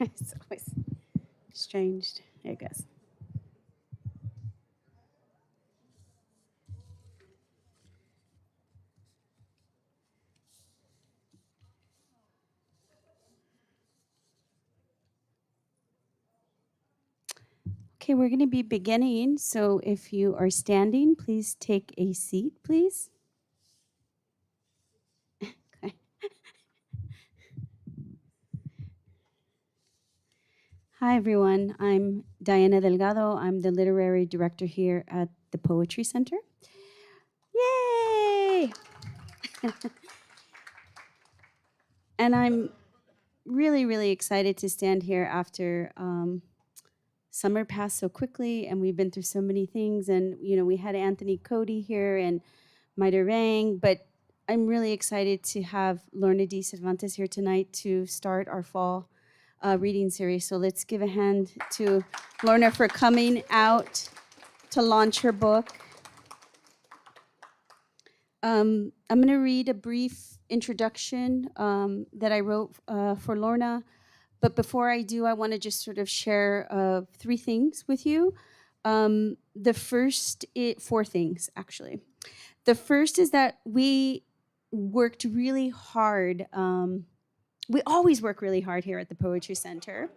It's always strange. There it goes. Okay, we're going to be beginning. So if you are standing, please take a seat, please. Okay. Hi, everyone. I'm Diana Delgado. I'm the literary director here at the Poetry Center. Yay! And I'm really, really excited to stand here after summer passed so quickly, and we've been through so many things. And we had Anthony Cody here and Maida Rang, but I'm really excited to have Lorna Dee Cervantes here tonight to start our fall reading series. So let's give a hand to Lorna for coming out to launch her book. I'm going to read a brief introduction that I wrote for Lorna. But before I do, I want to just sort of share 3 things with you. Four things, actually. The first is that we worked really hard. We always work really hard here at the Poetry Center.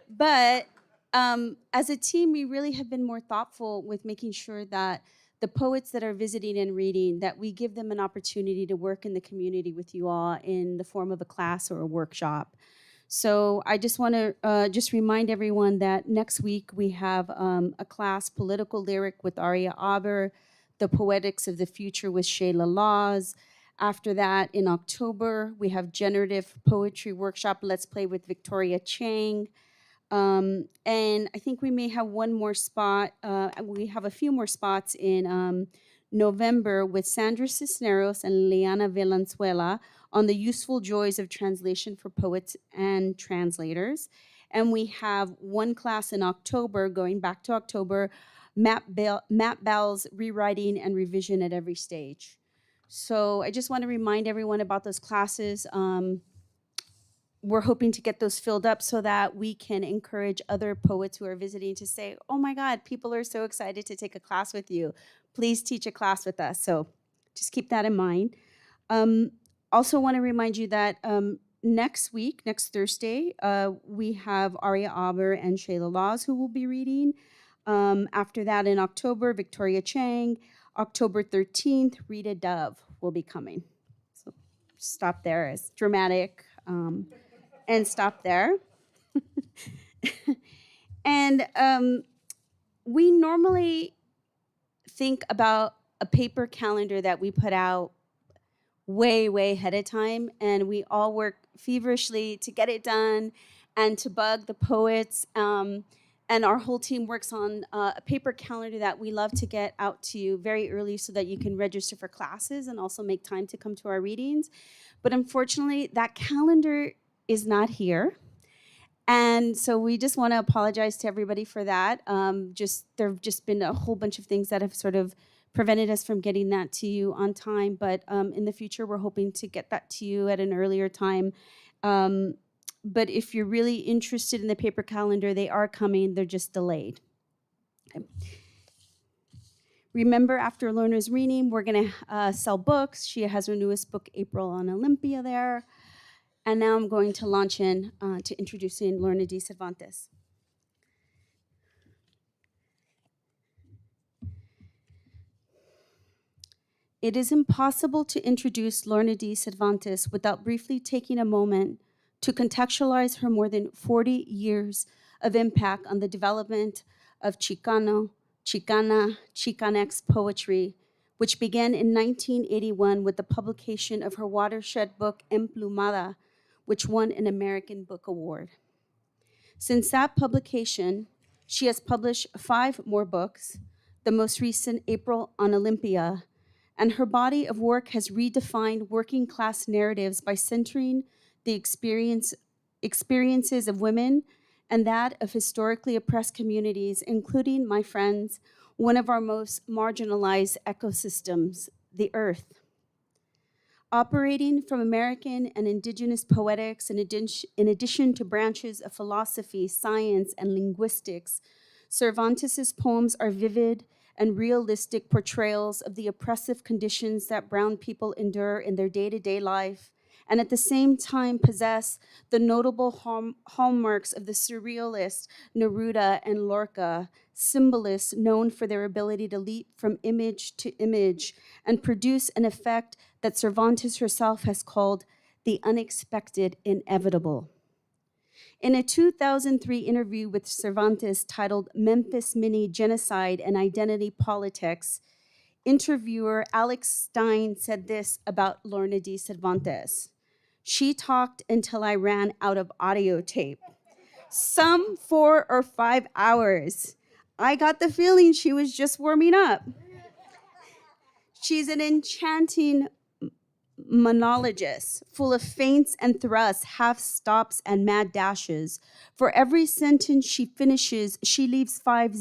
But as a team, we really have been more thoughtful with making sure that the poets that are visiting and reading, that we give them an opportunity to work in the community with you all in the form of a class or a workshop. So I just want to just remind everyone that next week we have a class, Political Lyric with Aria Aber, The Poetics of the Future with Shayla Laws. After that, in October, we have Generative Poetry Workshop, Let's Play with Victoria Chang. And I think we may have one more spot. We have a few more spots in November with Sandra Cisneros and Liana Valenzuela on the useful joys of translation for poets and translators. And we have one class in October, going back to October, Matt Bell's Rewriting and Revision at Every Stage. So I just want to remind everyone about those classes. We're hoping to get those filled up so that we can encourage other poets who are visiting to say, oh my God, people are so excited to take a class with you. Please teach a class with us. So just keep that in mind. Also want to remind you that next week, next Thursday, we have Aria Aber and Shayla Laws who will be reading. After that in October, Victoria Chang. October 13th, Rita Dove will be coming. So stop there. It's dramatic. And stop there. And we normally think about a paper calendar that we put out way ahead of time, and we all work feverishly to get it done and to bug the poets. And our whole team works on a paper calendar that we love to get out to you very early so that you can register for classes and also make time to come to our readings. But unfortunately, that calendar is not here. And so we just want to apologize to everybody for that. There have just been a whole bunch of things that have sort of prevented us from getting that to you on time. But in the future, we're hoping to get that to you at an earlier time. But if you're really interested in the paper calendar, they are coming. They're just delayed. Okay. Remember, after Lorna's reading, we're going to sell books. She has her newest book, April on Olympia, there. And now I'm going to launch in to introducing Lorna Dee Cervantes. It is impossible to introduce Lorna Dee Cervantes without briefly taking a moment to contextualize her more than 40 years of impact on the development of Chicano, Chicana, Chicanx poetry, which began in 1981 with the publication of her watershed book, Emplumada, which won an American Book Award. Since that publication, she has published 5 more books, the most recent, April on Olympia, and her body of work has redefined working class narratives by centering the experiences of women and that of historically oppressed communities, including, my friends, one of our most marginalized ecosystems, the earth. Operating from American and indigenous poetics in addition to branches of philosophy, science, and linguistics, Cervantes's poems are vivid and realistic portrayals of the oppressive conditions that brown people endure in their day-to-day life, and at the same time possess the notable hallmarks of the surrealist Neruda and Lorca, symbolists known for their ability to leap from image to image and produce an effect that Cervantes herself has called the unexpected inevitable. In a 2003 interview with Cervantes titled Memphis Mini Genocide and Identity Politics, interviewer Alex Stein said this about Lorna Dee Cervantes. She talked until I ran out of audio tape, some 4 or 5 hours. I got the feeling she was just warming up. She's an enchanting monologist, full of feints and thrusts, half stops, and mad dashes. For every sentence she finishes, she leaves 5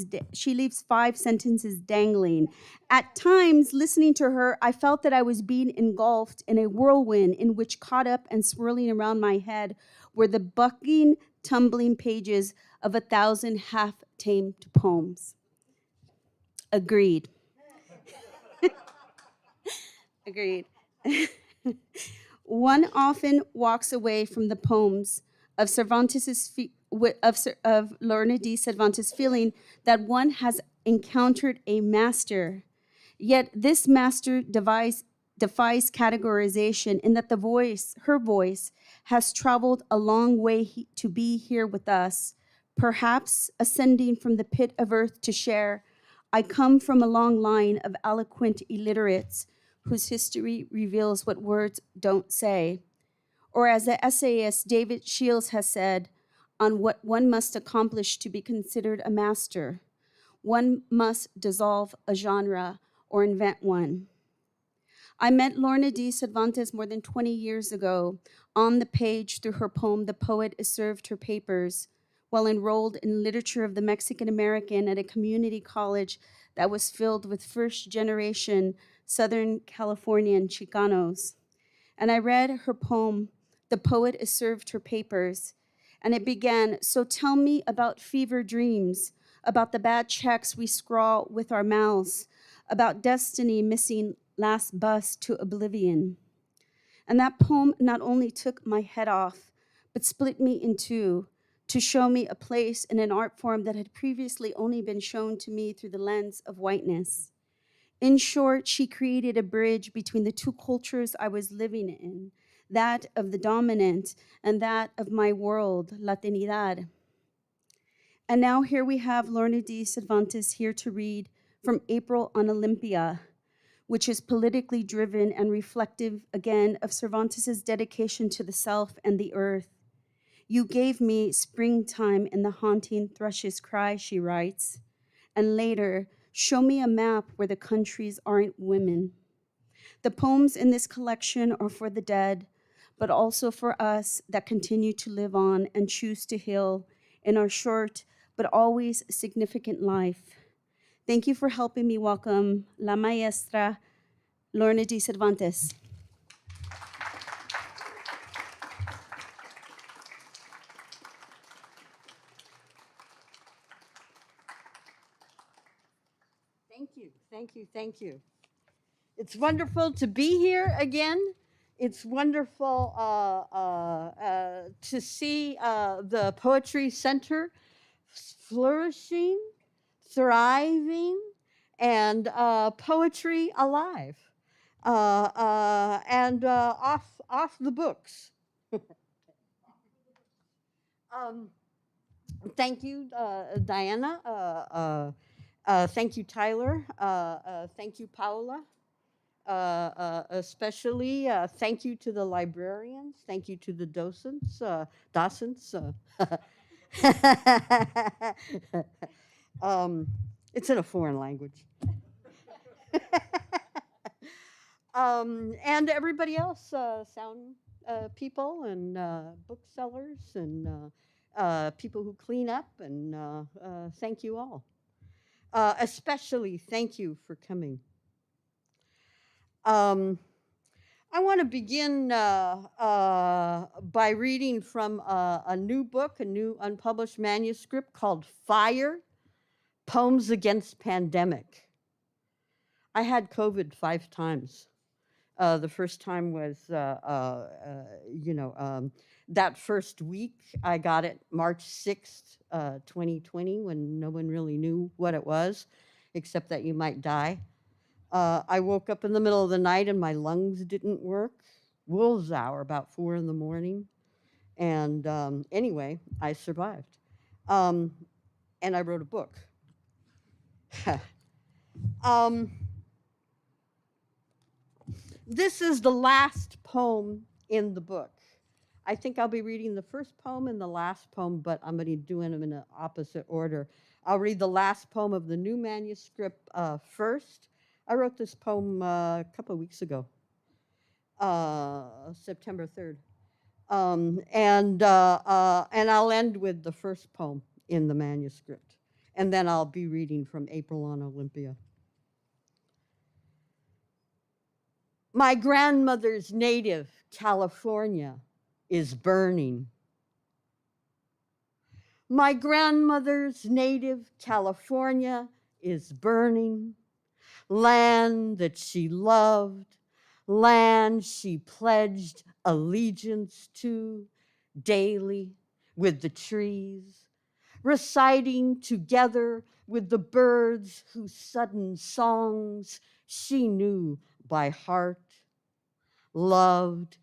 sentences dangling. At times, listening to her, I felt that I was being engulfed in a whirlwind in which, caught up and swirling around my head, were the bucking, tumbling pages of 1,000 half-tamed poems. Agreed. Agreed. One often walks away from the poems of of Lorna Dee Cervantes feeling that one has encountered a master. Yet this master defies categorization in that her voice, has traveled a long way to be here with us, perhaps ascending from the pit of earth to share. I come from a long line of eloquent illiterates whose history reveals what words don't say. Or as the essayist David Shields has said, on what one must accomplish to be considered a master, one must dissolve a genre or invent one. I met Lorna Dee Cervantes more than 20 years ago on the page through her poem, The Poet Is Served Her Papers, while enrolled in literature of the Mexican American at a community college that was filled with first-generation Southern Californian Chicanos. And I read her poem, The Poet Is Served Her Papers, and it began, so tell me about fever dreams, about the bad checks we scrawl with our mouths, about destiny missing last bus to oblivion. And that poem not only took my head off, but split me in two to show me a place in an art form that had previously only been shown to me through the lens of whiteness. In short, she created a bridge between the two cultures I was living in, that of the dominant and that of my world, Latinidad. And now here we have Lorna Dee Cervantes here to read from April on Olympia, which is politically driven and reflective again of Cervantes' dedication to the self and the earth. You gave me springtime in the haunting thrush's cry, she writes, and later, show me a map where the countries aren't women. The poems in this collection are for the dead, but also for us that continue to live on and choose to heal in our short but always significant life. Thank you for helping me welcome La Maestra Lorna Dee Cervantes. Thank you, thank you, thank you. It's wonderful to be here again. It's wonderful to see the Poetry Center flourishing, thriving, and poetry alive, and off the books. Thank you, Diana. Thank you, Tyler. Thank you, Paula. Especially thank you to the librarians. Thank you to the docents. It's in a foreign language. And everybody else, sound people and booksellers and people who clean up, and thank you all. Especially thank you for coming. I want to begin by reading from a new book, a new unpublished manuscript called Fire, Poems Against Pandemic. I had COVID 5 times. The first time was, that first week. I got it March 6th, 2020, when no one really knew what it was, except that you might die. I woke up in the middle of the night and my lungs didn't work. Wolf's hour, about 4 in the morning. And anyway, I survived. And I wrote a book. This is the last poem in the book. I think I'll be reading the first poem and the last poem, but I'm going to be doing them in an opposite order. I'll read the last poem of the new manuscript first. I wrote this poem a couple of weeks ago, September 3rd. And I'll end with the first poem in the manuscript. And then I'll be reading from April on Olympia. My grandmother's native, California, is burning. My grandmother's native, California, is burning. Land that she loved, land she pledged allegiance to daily with the trees, reciting together with the birds whose sudden songs she knew by heart, loved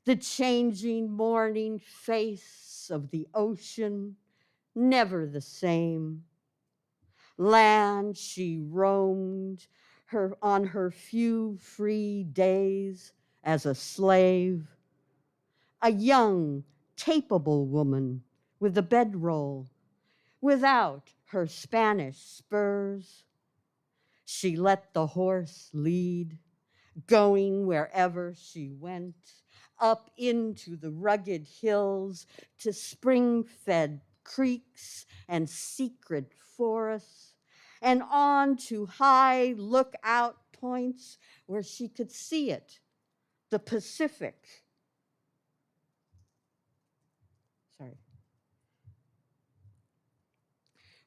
the changing morning face of the ocean, never the same. Land she roamed on her few free days as a slave, a young, capable woman with a bedroll, without her Spanish spurs. She let the horse lead, going wherever she went, up into the rugged hills to spring-fed creeks and secret forests, and on to high lookout points where she could see it, the Pacific.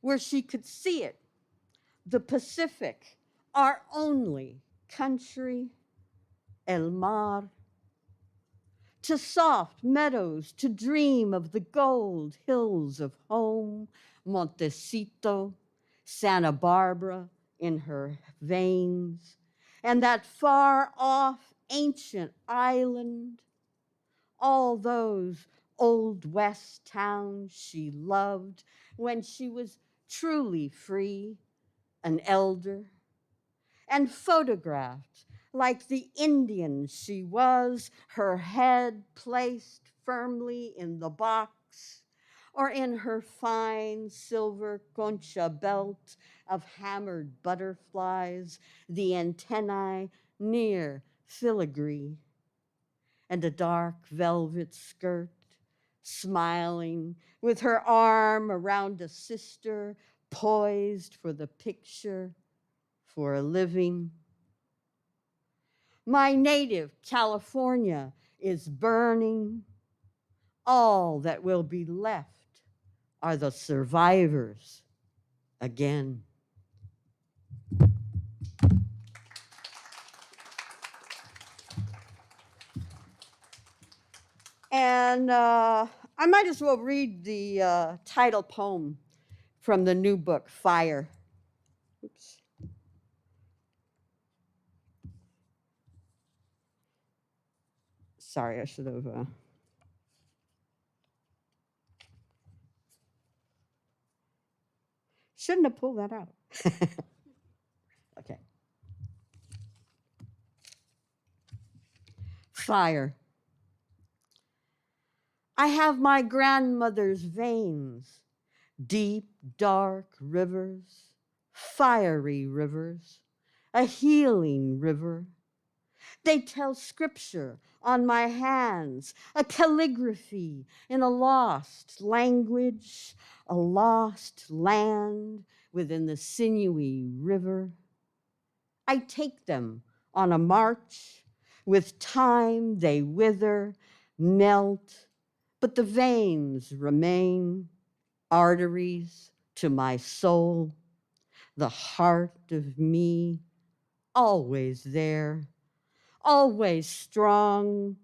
Where she could see it, the Pacific, our only country, el mar. To soft meadows to dream of the gold hills of home, Montecito, Santa Barbara in her veins, and that far off ancient island, all those old West towns she loved when she was truly free, an elder, and photographed like the Indian she was, her head placed firmly in the box, or in her fine silver concha belt of hammered butterflies, the antennae near filigree, and a dark velvet skirt, smiling with her arm around a sister, poised for the picture, for a living. My native California is burning. All that will be left are the survivors again. And I might as well read the title poem from the new book, Fire. Oops. Sorry, I should have. Shouldn't have pulled that out. Okay. Fire. I have my grandmother's veins, deep, dark rivers, fiery rivers, a healing river. They tell scripture on my hands, a calligraphy in a lost language, a lost land within the sinewy river. I take them on a march With time they wither, melt, but the veins remain, arteries to my soul, the heart of me, always there, always strong,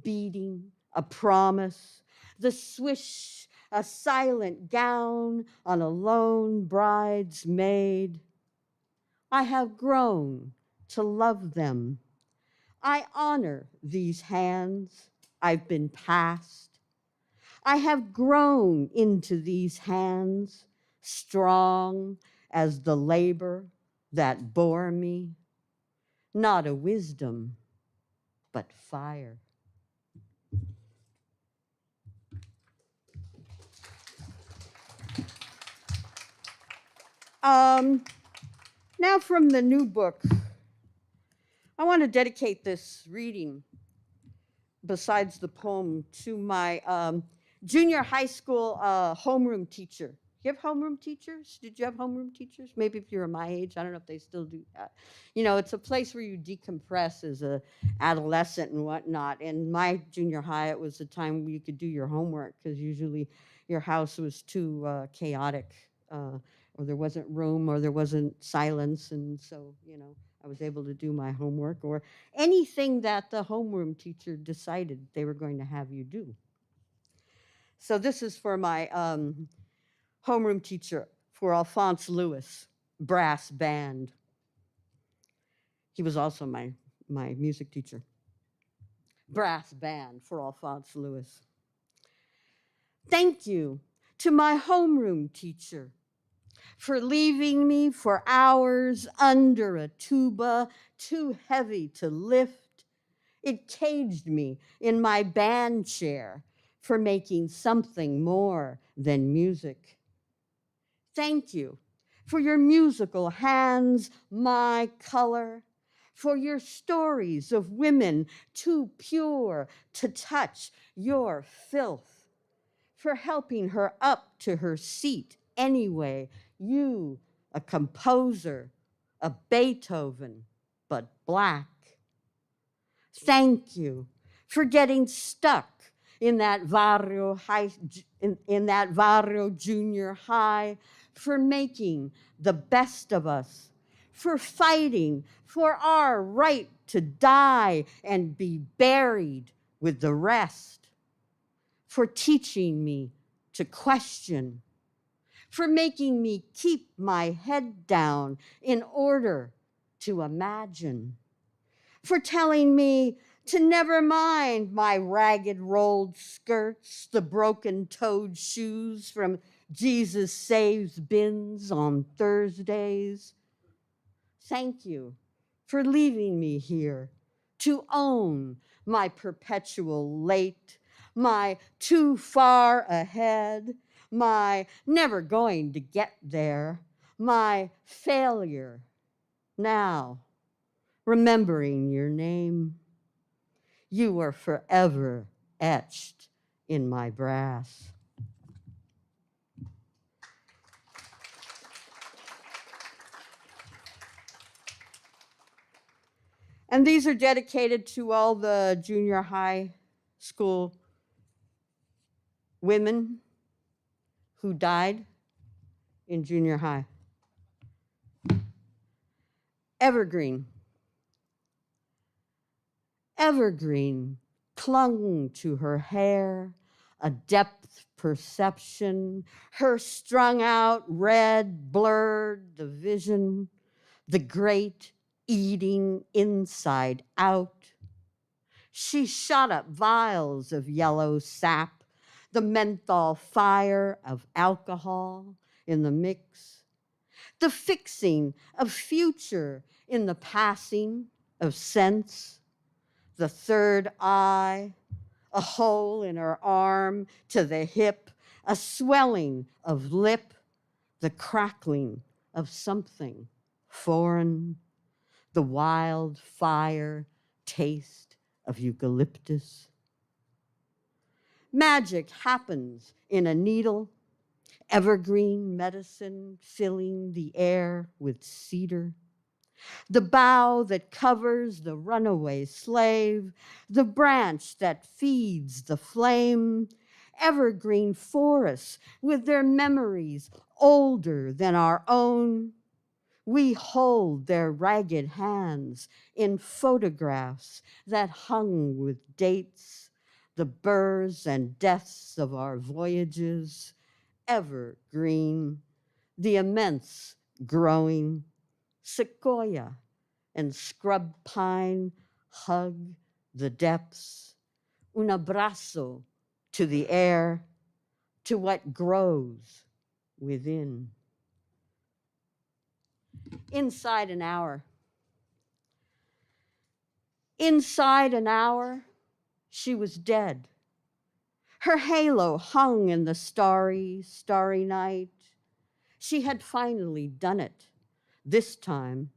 beating, a promise, the swish, a silent gown on a lone bride's maid. I have grown to love them. I honor these hands I've been passed. I have grown into these hands, strong as the labor that bore me, not a wisdom, but fire. Now from the new book, I want to dedicate this reading, besides the poem, to my junior high school homeroom teacher. You have homeroom teachers? Did you have homeroom teachers? Maybe if you're my age, I don't know if they still do that. You know, it's a place where you decompress as a adolescent and whatnot. And my junior high, it was the time where you could do your homework because usually your house was too chaotic, or there wasn't room, or there wasn't silence. And so, you know, I was able to do my homework or anything that the homeroom teacher decided they were going to have you do. So this is for my homeroom teacher, for Alphonse Lewis, brass band. He was also my music teacher. Brass band for Alphonse Lewis. Thank you to my homeroom teacher for leaving me for hours under a tuba too heavy to lift. It caged me in my band chair for making something more than music. Thank you for your musical hands, my color, for your stories of women too pure to touch your filth, for helping her up to her seat anyway, you, a composer, a Beethoven, but black. Thank you for getting stuck in that barrio high, in that barrio junior high, for making the best of us, for fighting for our right to die and be buried with the rest, for teaching me to question, for making me keep my head down in order to imagine, for telling me to never mind my ragged rolled skirts, the broken-toed shoes from Jesus Saves bins on Thursdays. Thank you for leaving me here to own my perpetual late, my too far ahead, my never going to get there, my failure. Now, remembering your name, you are forever etched in my brass. And these are dedicated to all the junior high school women who died in junior high. Evergreen. Evergreen clung to her hair, a depth perception, her strung out red blurred the vision, the great eating inside out. She shot up vials of yellow sap, the menthol fire of alcohol in the mix, the fixing of future in the passing of sense, the third eye, a hole in her arm to the hip, a swelling of lip, the crackling of something foreign, the wild fire taste of eucalyptus. Magic happens in a needle, evergreen medicine filling the air with cedar, The bough that covers the runaway slave, the branch that feeds the flame, evergreen forests with their memories older than our own. We hold their ragged hands in photographs that hung with dates, the births and deaths of our voyages, evergreen, the immense growing, sequoia and scrub pine hug the depths, un abrazo to the air, to what grows within. Inside an hour. Inside an hour, she was dead. Her halo hung in the starry, starry night. She had finally done it, this time.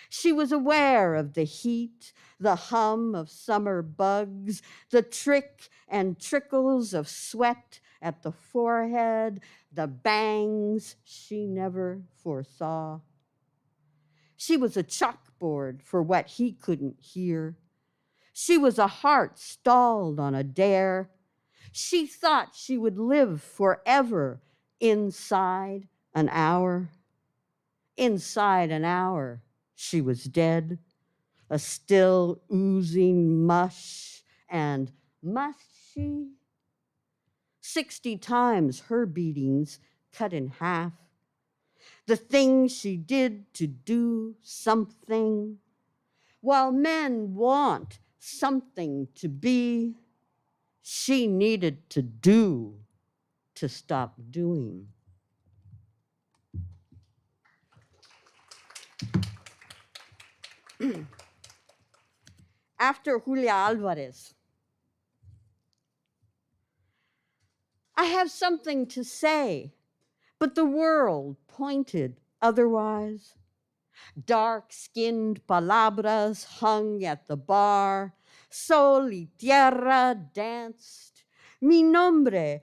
She was aware of the heat, the hum of summer bugs, the trick and trickles of sweat at the forehead, the bangs she never foresaw. She was a chalkboard for what he couldn't hear. She was a heart stalled on a dare. She thought she would live forever inside an hour. Inside an hour, she was dead, a still oozing mush, and must she? 60 times her beatings cut in half. The things she did to do something, while men want something to be, she needed to do to stop doing. After Julia Alvarez, I have something to say, but the world pointed otherwise. Dark-skinned palabras hung at the bar. Sol y tierra danced. Mi nombre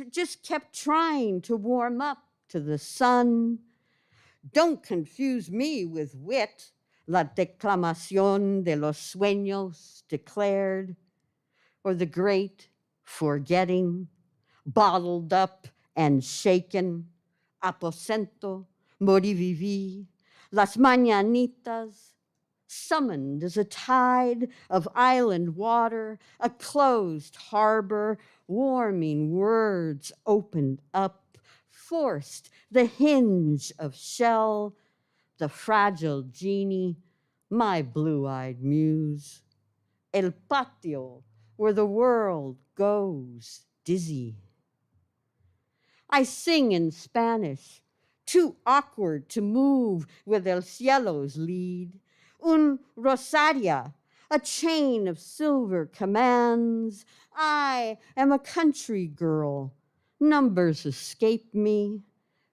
just kept trying to warm up to the sun. Don't confuse me with wit, la declamación de los sueños declared, or the great forgetting, bottled up and shaken, aposento, morivivi, las mañanitas, summoned as a tide of island water, a closed harbor, warming words opened up, forced the hinge of shell, the fragile genie, my blue-eyed muse, el patio, where the world goes dizzy. I sing in Spanish, too awkward to move with el cielo's lead. Un rosaria, a chain of silver commands. I am a country girl. Numbers escape me.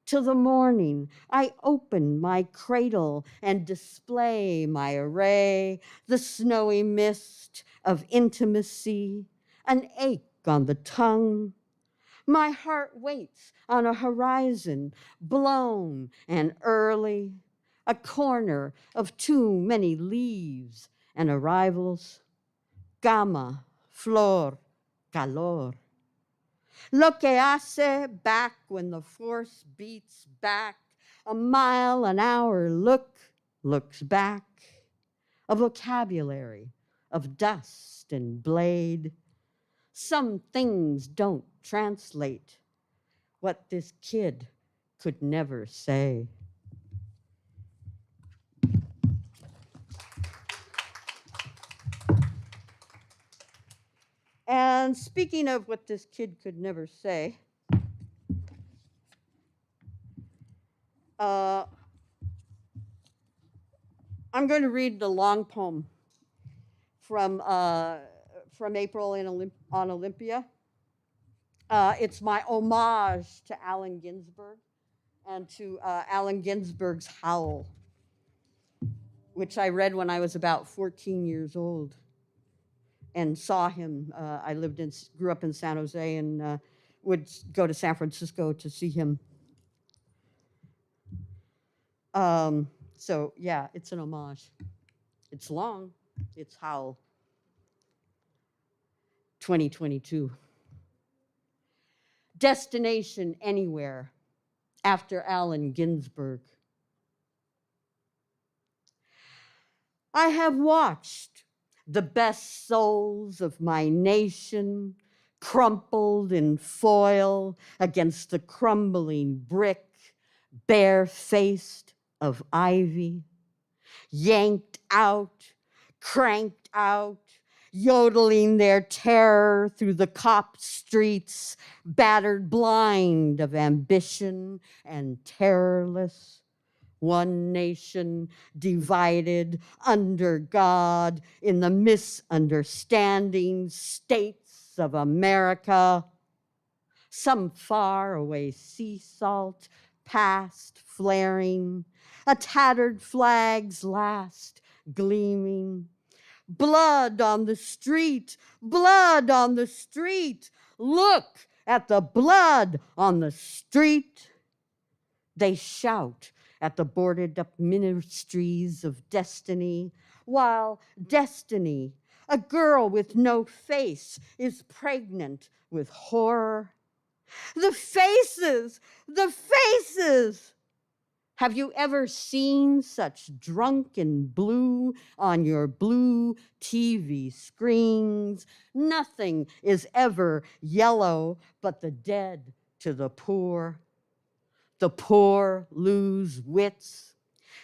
Till the morning, I open my cradle and display my array, the snowy mist of intimacy, an ache on the tongue. My heart waits on a horizon blown and early, a corner of too many leaves and arrivals. Gama, flor, calor. Lo que hace back when the force beats back, a mile an hour looks back. A vocabulary of dust and blade. Some things don't translate what this kid could never say. And speaking of what this kid could never say, I'm going to read the long poem from April on Olympia. It's my homage to Allen Ginsberg and to Allen Ginsberg's Howl, which I read when I was about 14 years old and saw him. I grew up in San Jose and would go to San Francisco to see him. So yeah, it's an homage. It's long. It's Howl. 2022. Destination Anywhere, after Allen Ginsberg. I have watched the best souls of my nation crumpled in foil against the crumbling brick, bare-faced of ivy, yanked out, cranked out, yodeling their terror through the cop streets, battered blind of ambition and terrorless. One nation divided under God in the misunderstanding states of America. Some faraway sea salt past flaring, a tattered flag's last gleaming. Blood on the street, blood on the street. Look at the blood on the street. They shout at the boarded up ministries of destiny, while destiny, a girl with no face, is pregnant with horror. The faces, the faces. Have you ever seen such drunken blue on your blue TV screens? Nothing is ever yellow but the dead to the poor. The poor lose wits.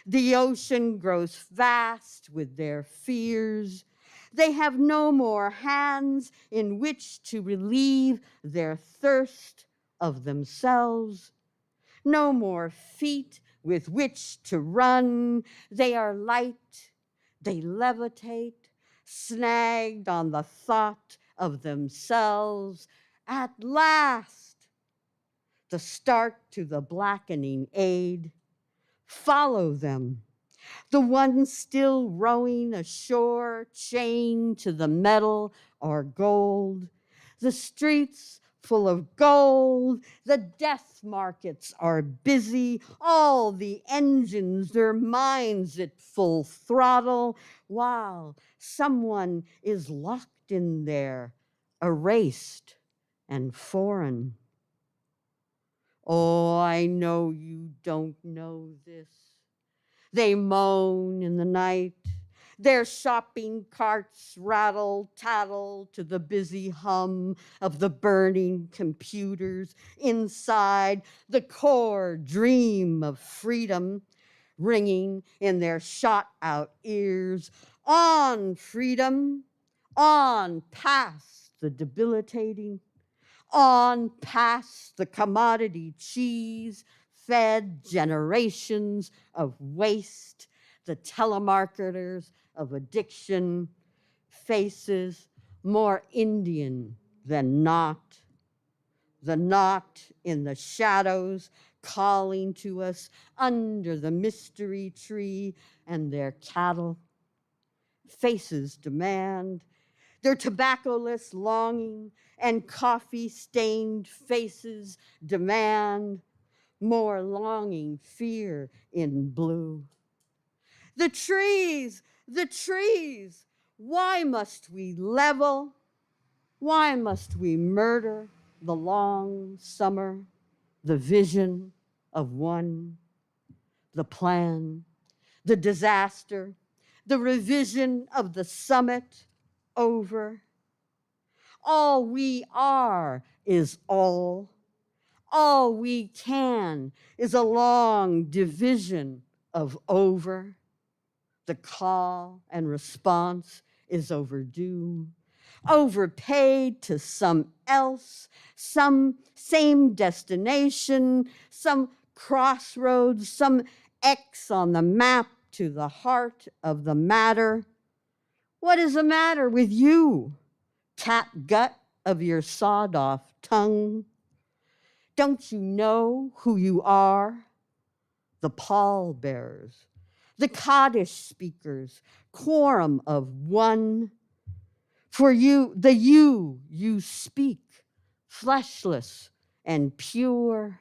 The ocean grows vast with their fears. They have no more hands in which to relieve their thirst of themselves, no more feet with which to run. They are light, they levitate, snagged on the thought of themselves. At last, the start to the blackening aid. Follow them, the ones still rowing ashore, chained to the metal or gold. The streets full of gold, the death markets are busy, all the engines, their minds at full throttle, while someone is locked in there, erased and foreign. Oh, I know you don't know this. They moan in the night. Their shopping carts rattle, tattle to the busy hum of the burning computers. Inside, the core dream of freedom ringing in their shot-out ears. On, freedom, on past the debilitating, on past the commodity cheese fed generations of waste, the telemarketers of addiction, faces more Indian than not, the knot in the shadows calling to us under the mystery tree, and their cattle faces demand, their tobacco-less longing and coffee-stained faces demand more longing fear in blue. The trees, why must we level? Why must we murder the long summer, the vision of one, the plan, the disaster, the revision of the summit over? All we are is all. All we can is a long division of over. The call and response is overdue, overpaid to some else, some same destination, some crossroads, some X on the map to the heart of the matter. What is the matter with you, catgut of your sawed-off tongue? Don't you know who you are? The pallbearers, the Kaddish speakers, quorum of one. For you, the you speak, fleshless and pure.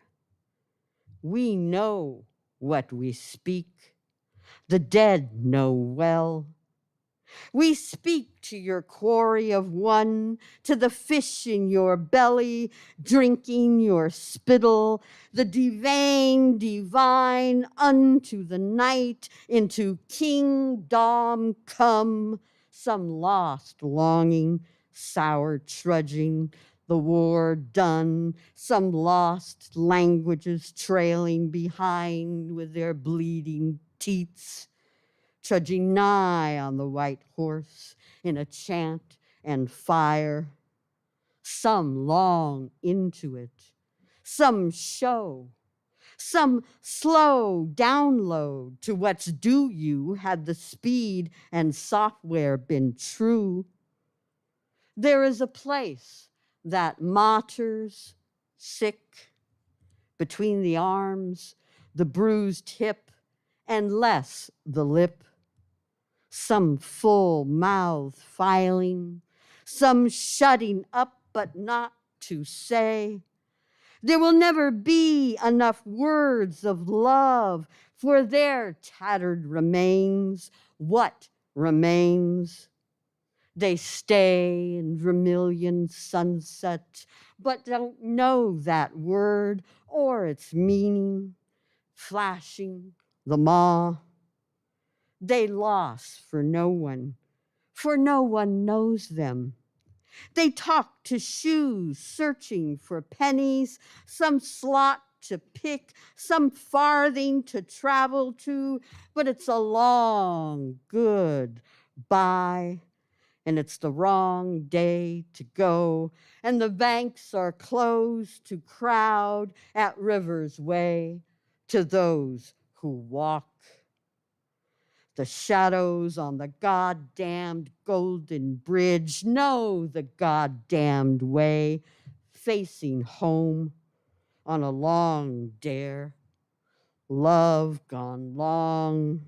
We know what we speak. The dead know well. We speak to your quarry of one, to the fish in your belly, drinking your spittle, the divine unto the night, into kingdom come, some lost longing, sour trudging, the war done, some lost languages trailing behind with their bleeding teats, trudging nigh on the white horse in a chant and fire. Some long into it, some show, some slow download to what's due you had the speed and software been true. There is a place that martyrs sick between the arms, the bruised hip, and less the lip, some full mouth filing, some shutting up but not to say. There will never be enough words of love for their tattered remains. What remains? They stay in vermilion sunset, but don't know that word or its meaning, flashing the maw. They lost for no one knows them. They talk to shoes, searching for pennies, some slot to pick, some farthing to travel to, but it's a long goodbye, and it's the wrong day to go, and the banks are closed to crowd at River's Way to those who walk. The shadows on the goddamned golden bridge know the goddamned way, facing home on a long dare. Love gone long,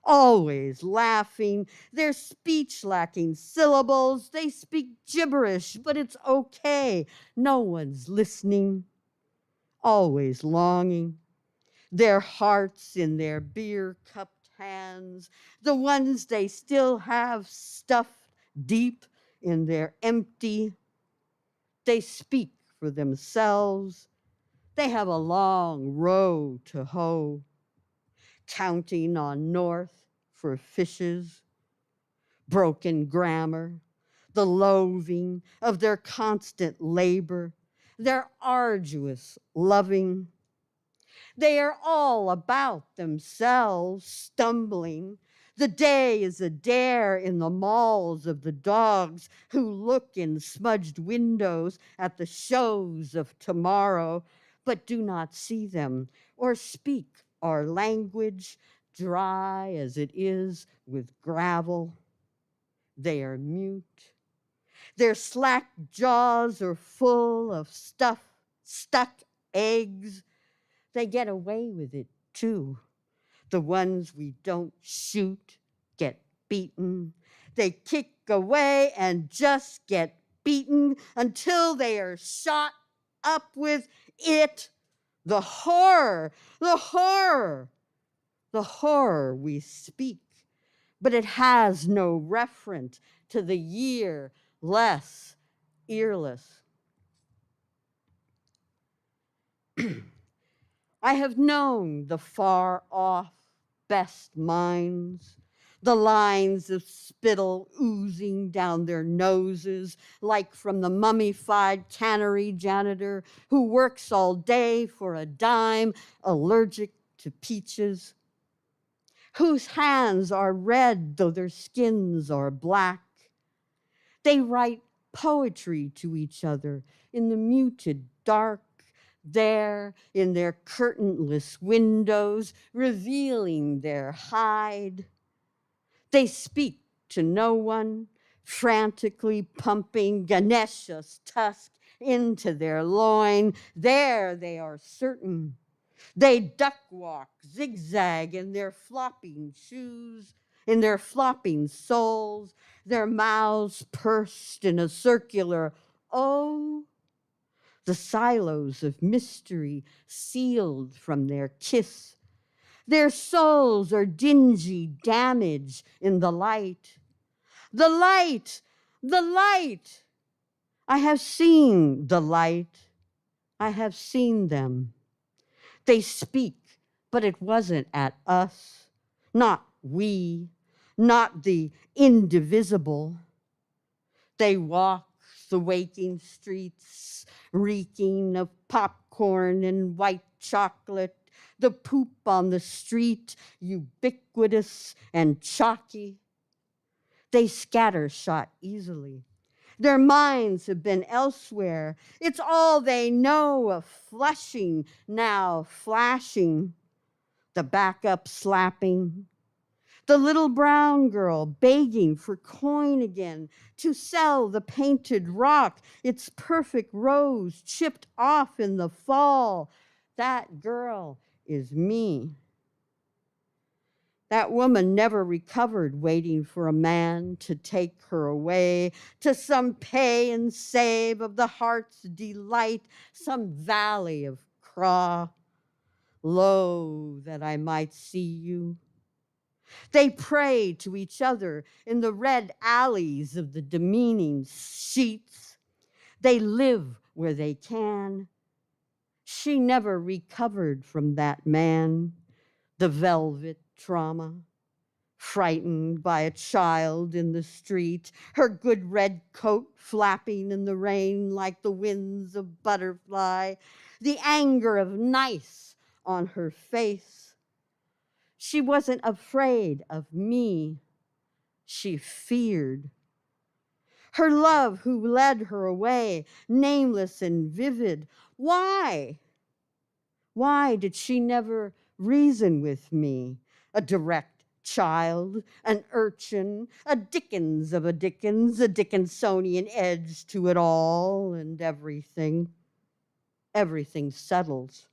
always laughing, their speech lacking syllables. They speak gibberish, but it's okay. No one's listening, always longing. Their hearts in their beer-cupped hands, the ones they still have stuffed deep in their empty. They speak for themselves. They have a long row to hoe, counting on north for fishes, broken grammar, the loathing of their constant labor, their arduous loving. They are all about themselves, stumbling. The day is a dare in the malls of the dogs who look in smudged windows at the shows of tomorrow, but do not see them or speak our language, dry as it is with gravel. They are mute. Their slack jaws are full of stuck eggs. They get away with it too. The ones we don't shoot get beaten. They kick away and just get beaten until they are shot up with it. The horror, the horror, the horror we speak, but it has no referent to the year less earless. I have known the far off best minds, the lines of spittle oozing down their noses, like from the mummified cannery janitor who works all day for a dime, allergic to peaches, whose hands are red though their skins are black. They write poetry to each other in the muted dark, there in their curtainless windows, revealing their hide. They speak to no one, frantically pumping Ganesha's tusk into their loin. There they are certain. They duck walk, zigzag in their flopping shoes, in their flopping soles, their mouths pursed in a circular O. The silos of mystery sealed from their kiss. Their souls are dingy damage in the light. The light, the light. I have seen the light. I have seen them. They speak, but it wasn't at us, not we, not the indivisible. They walk the waking streets, reeking of popcorn and white chocolate, the poop on the street, ubiquitous and chalky. They scatter shot easily. Their minds have been elsewhere. It's all they know of flushing, now flashing, the backup slapping, the little brown girl begging for coin again to sell the painted rock, its perfect rose chipped off in the fall. That girl is me. That woman never recovered, waiting for a man to take her away to some pay and save of the heart's delight, some valley of craw. Lo, that I might see you. They pray to each other in the red alleys of the demeaning sheets. They live where they can. She never recovered from that man, the velvet trauma, frightened by a child in the street, her good red coat flapping in the rain like the wings of butterfly, the anger of nice on her face. She wasn't afraid of me. She feared. Her love who led her away, nameless and vivid. Why? Why did she never reason with me? A direct child, an urchin, a Dickens of a Dickens, a Dickinsonian edge to it all and everything. Everything settles.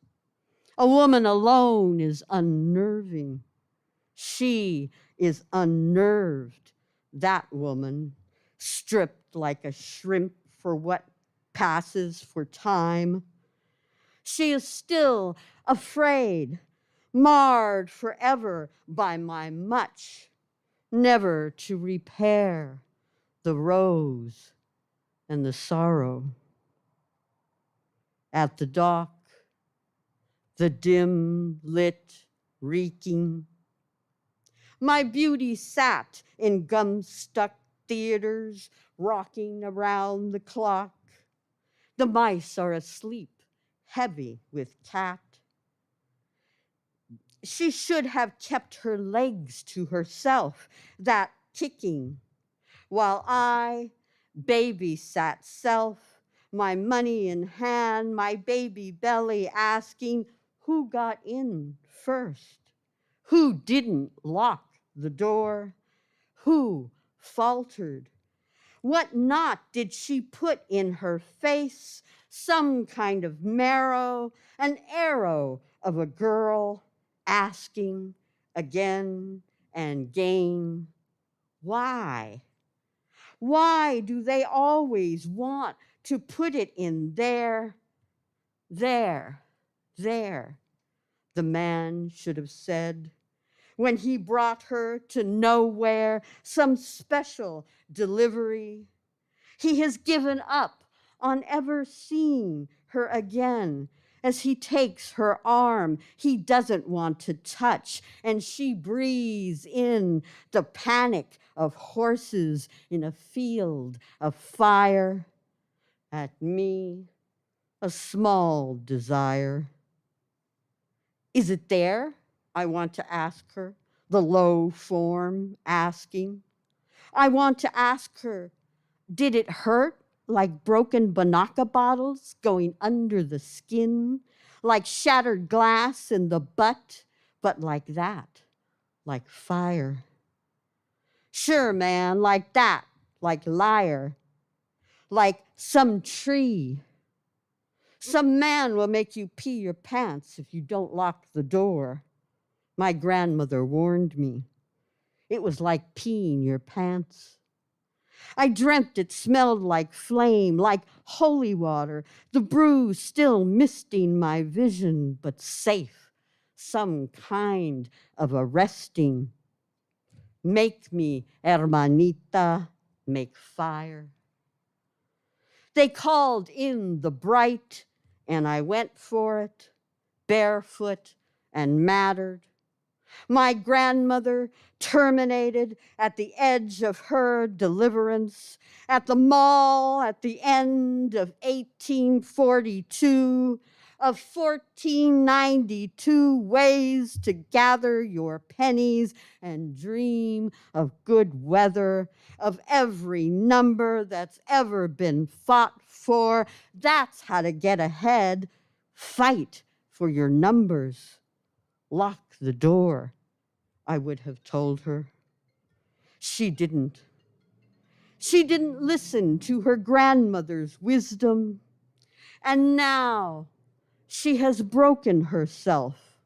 A woman alone is unnerving. She is unnerved, that woman, stripped like a shrimp for what passes for time. She is still afraid, marred forever by my much, never to repair the rose and the sorrow. At the dock, the dim lit reeking, my beauty sat in gum-stuck theaters, rocking around the clock. The mice are asleep, heavy with cat. She should have kept her legs to herself, that kicking, while I babysat self, my money in hand, my baby belly asking, who got in first? Who didn't lock the door? Who faltered? What knot did she put in her face? Some kind of marrow, an arrow of a girl asking again and again, why? Why do they always want to put it in there? There, the man should have said, when he brought her to nowhere, some special delivery. He has given up on ever seeing her again. As he takes her arm, he doesn't want to touch, and she breathes in the panic of horses in a field of fire. At me, a small desire. Is it there? I want to ask her, the low form asking. I want to ask her, did it hurt like broken Banaka bottles going under the skin, like shattered glass in the butt, but like that, like fire? Sure, man, like that, like liar, like some tree. Some man will make you pee your pants if you don't lock the door. My grandmother warned me. It was like peeing your pants. I dreamt it smelled like flame, like holy water, the brew still misting my vision, but safe, some kind of arresting. Make me, hermanita, make fire. They called in the bright, and I went for it, barefoot and mattered. My grandmother terminated at the edge of her deliverance, at the mall at the end of 1842, of 1492 ways to gather your pennies and dream of good weather, of every number that's ever been fought for. That's how to get ahead. Fight for your numbers. Lock the door, I would have told her. She didn't. She didn't listen to her grandmother's wisdom. And now she has broken herself.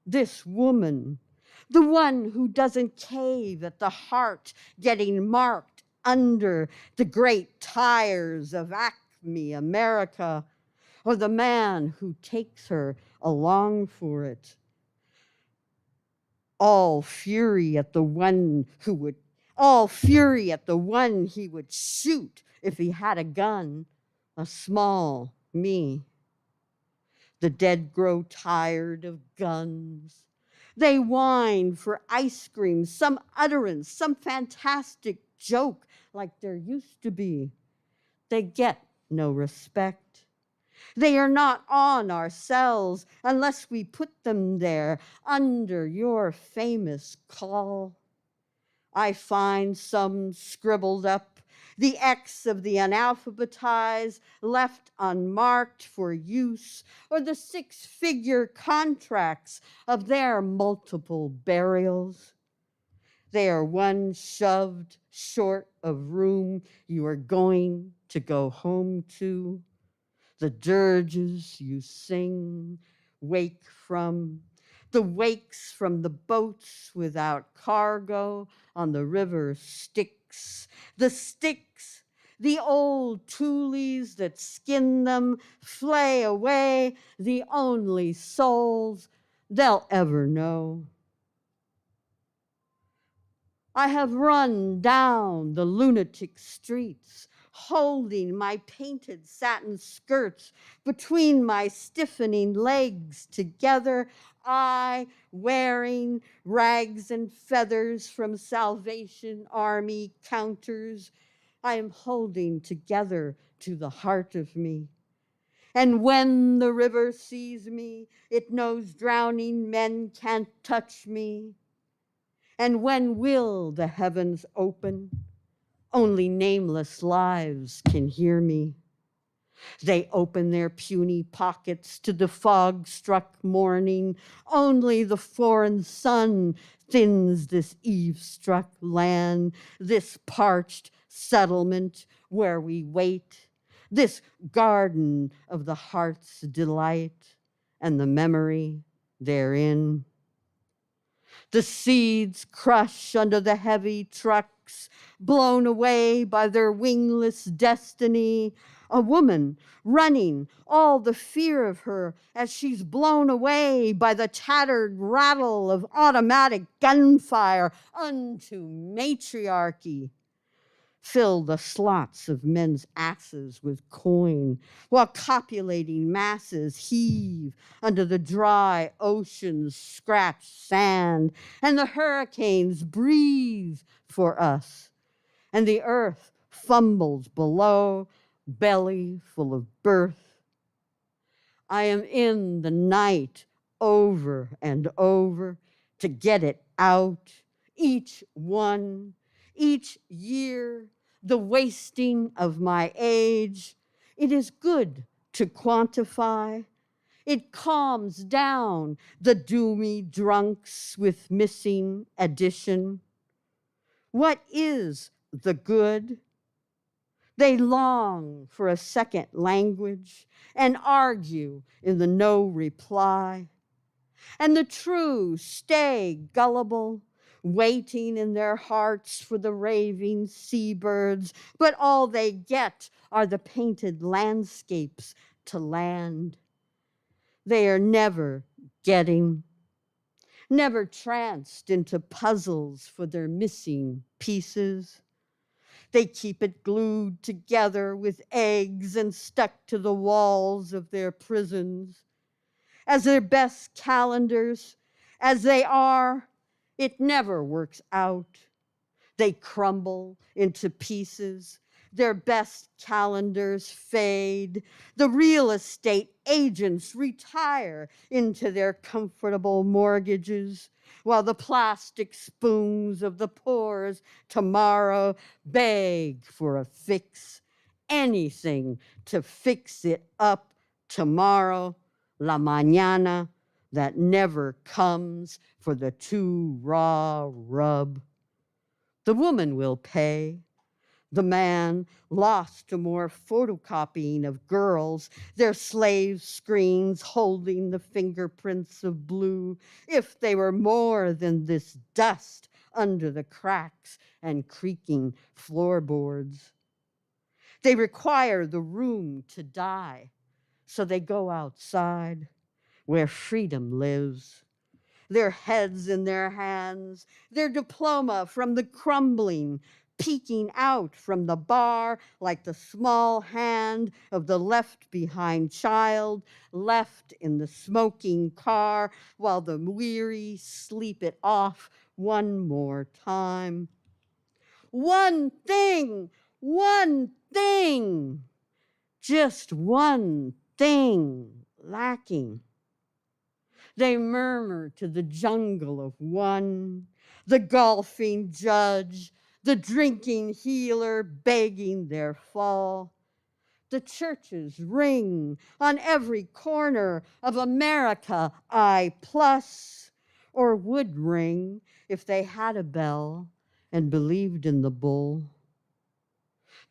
This woman, the one who doesn't cave at the heart, getting marked under the great tires of Acme America, or the man who takes her along for it. All fury at the one he would shoot if he had a gun, a small me. The dead grow tired of guns. They whine for ice cream, some utterance, some fantastic joke like there used to be. They get no respect. They are not on our cells unless we put them there under your famous call. I find some scribbled up, the X of the unalphabetized left unmarked for use, or the six-figure contracts of their multiple burials. They are one shoved short of room you are going to go home to. The dirges you sing, wake from, the wakes from the boats without cargo on the river Styx, the sticks, the old toolies that skin them, flay away the only souls they'll ever know. I have run down the lunatic streets, holding my painted satin skirts between my stiffening legs together, I wearing rags and feathers from Salvation Army counters. I am holding together to the heart of me. And when the river sees me, it knows drowning men can't touch me. And when will the heavens open? Only nameless lives can hear me. They open their puny pockets to the fog-struck morning. Only the foreign sun thins this eve-struck land, this parched settlement where we wait, this garden of the heart's delight and the memory therein. The seeds crush under the heavy trucks, blown away by their wingless destiny. A woman running, all the fear of her as she's blown away by the tattered rattle of automatic gunfire unto matriarchy. Fill the slots of men's asses with coin, while copulating masses heave under the dry ocean's scratched sand, and the hurricanes breathe for us, and the earth fumbles below, belly full of birth. I am in the night over and over to get it out, each one, each year, the wasting of my age. It is good to quantify. It calms down the doomy drunks with missing addition. What is the good? They long for a second language and argue in the no reply. And the true stay gullible, waiting in their hearts for the raving seabirds, but all they get are the painted landscapes to land. They are never getting. never tranced into puzzles for their missing pieces. They keep it glued together with eggs and stuck to the walls of their prisons. As their best calendars, as they are, it never works out. They crumble into pieces. Their best calendars fade. The real estate agents retire into their comfortable mortgages, while the plastic spoons of the poor's tomorrow beg for a fix. Anything to fix it up tomorrow, la mañana, that never comes for the too raw rub. The woman will pay. The man, lost to more photocopying of girls, their slave screens holding the fingerprints of blue, if they were more than this dust under the cracks and creaking floorboards. They require the room to die, so they go outside where freedom lives, their heads in their hands, their diploma from the crumbling, peeking out from the bar like the small hand of the left behind child, left in the smoking car while the weary sleep it off one more time. One thing, just one thing lacking. They murmur to the jungle of one, the golfing judge, the drinking healer begging their fall. The churches ring on every corner of America, I+, or would ring if they had a bell and believed in the bull.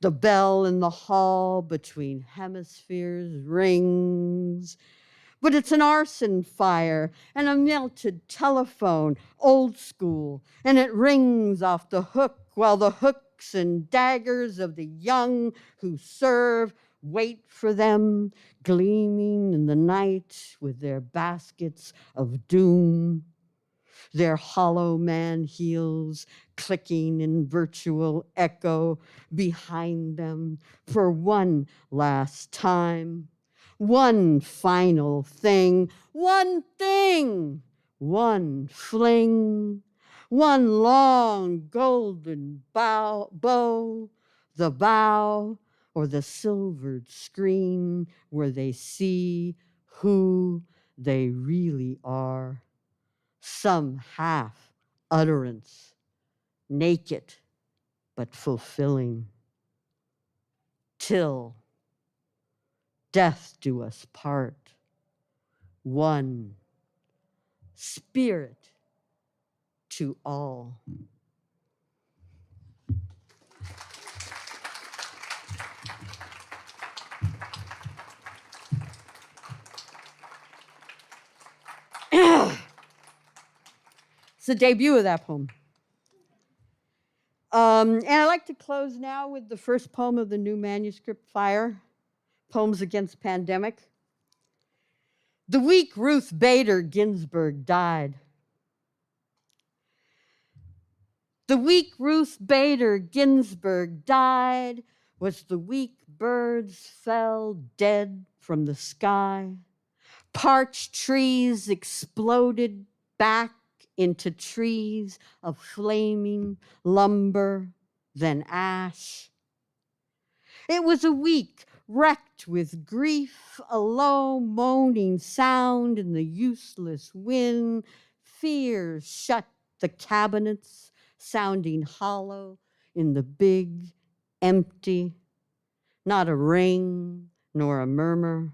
The bell in the hall between hemispheres rings, but it's an arson fire and a melted telephone, old school, and it rings off the hook while the hooks and daggers of the young who serve wait for them, gleaming in the night with their baskets of doom. Their hollow man heels clicking in virtual echo behind them for one last time. One final thing, one thing, one fling, one long golden bow, the bow or the silvered screen where they see who they really are. Some half utterance, naked but fulfilling, till death do us part, one spirit to all. It's the debut of that poem. And I'd like to close now with the first poem of the new manuscript, Fire, Poems Against Pandemic. The week Ruth Bader Ginsburg died. The week Ruth Bader Ginsburg died was the week birds fell dead from the sky. Parched trees exploded back into trees of flaming lumber, then ash. It was a week wrecked with grief, a low moaning sound in the useless wind. Fears shut the cabinets, sounding hollow in the big, empty. Not a ring nor a murmur.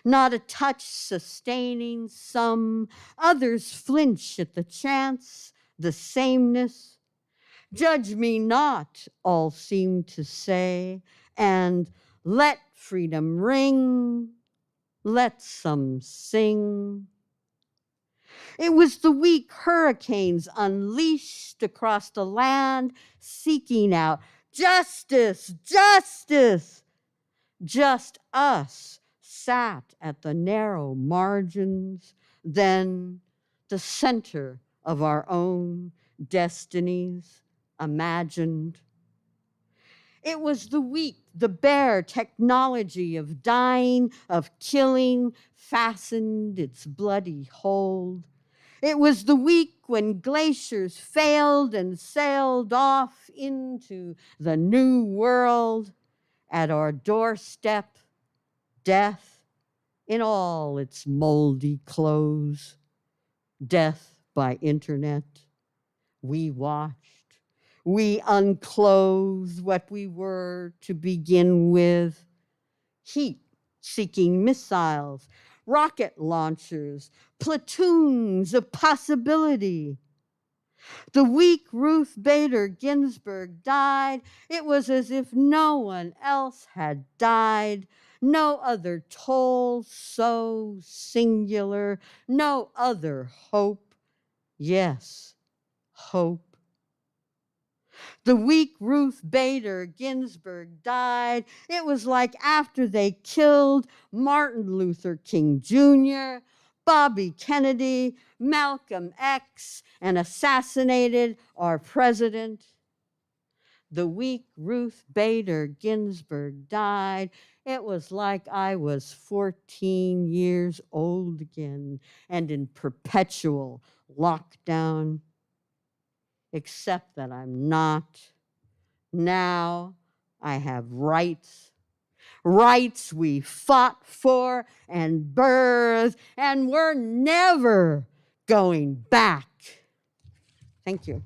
Not a touch sustaining some. Others flinch at the chance, the sameness. Judge me not, all seem to say, and let freedom ring, let some sing. It was the week hurricanes unleashed across the land, seeking out justice, justice. Just us sat at the narrow margins. Then the center of our own destinies imagined. It was the weak, the bare technology of dying, of killing, fastened its bloody hold. It was the week when glaciers failed and sailed off into the new world. At our doorstep, death in all its moldy clothes, death by internet. We watched, we unclothed what we were to begin with. Heat-seeking missiles, rocket launchers, platoons of possibility. The week Ruth Bader Ginsburg died, it was as if no one else had died, no other toll so singular, no other hope. Yes, hope. The week Ruth Bader Ginsburg died, it was like after they killed Martin Luther King Jr., Bobby Kennedy, Malcolm X, and assassinated our president. The week Ruth Bader Ginsburg died, it was like I was 14 years old again and in perpetual lockdown, except that I'm not. Now I have rights, rights we fought for and birthed, and we're never going back. Thank you.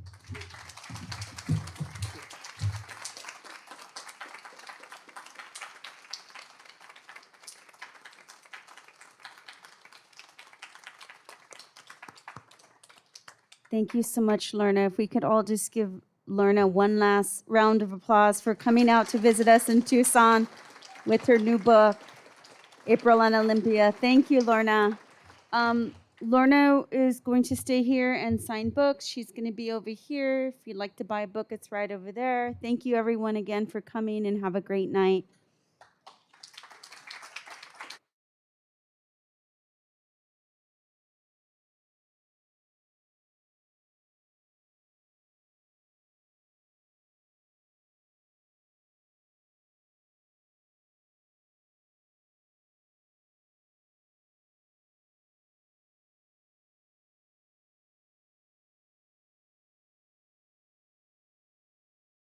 Thank you so much, Lorna. If we could all just give Lorna one last round of applause for coming out to visit us in Tucson with her new book, April on Olympia. Thank you, Lorna. Lorna is going to stay here and sign books. She's going to be over here. If you'd like to buy a book, it's right over there. Thank you, everyone, again for coming, and have a great night.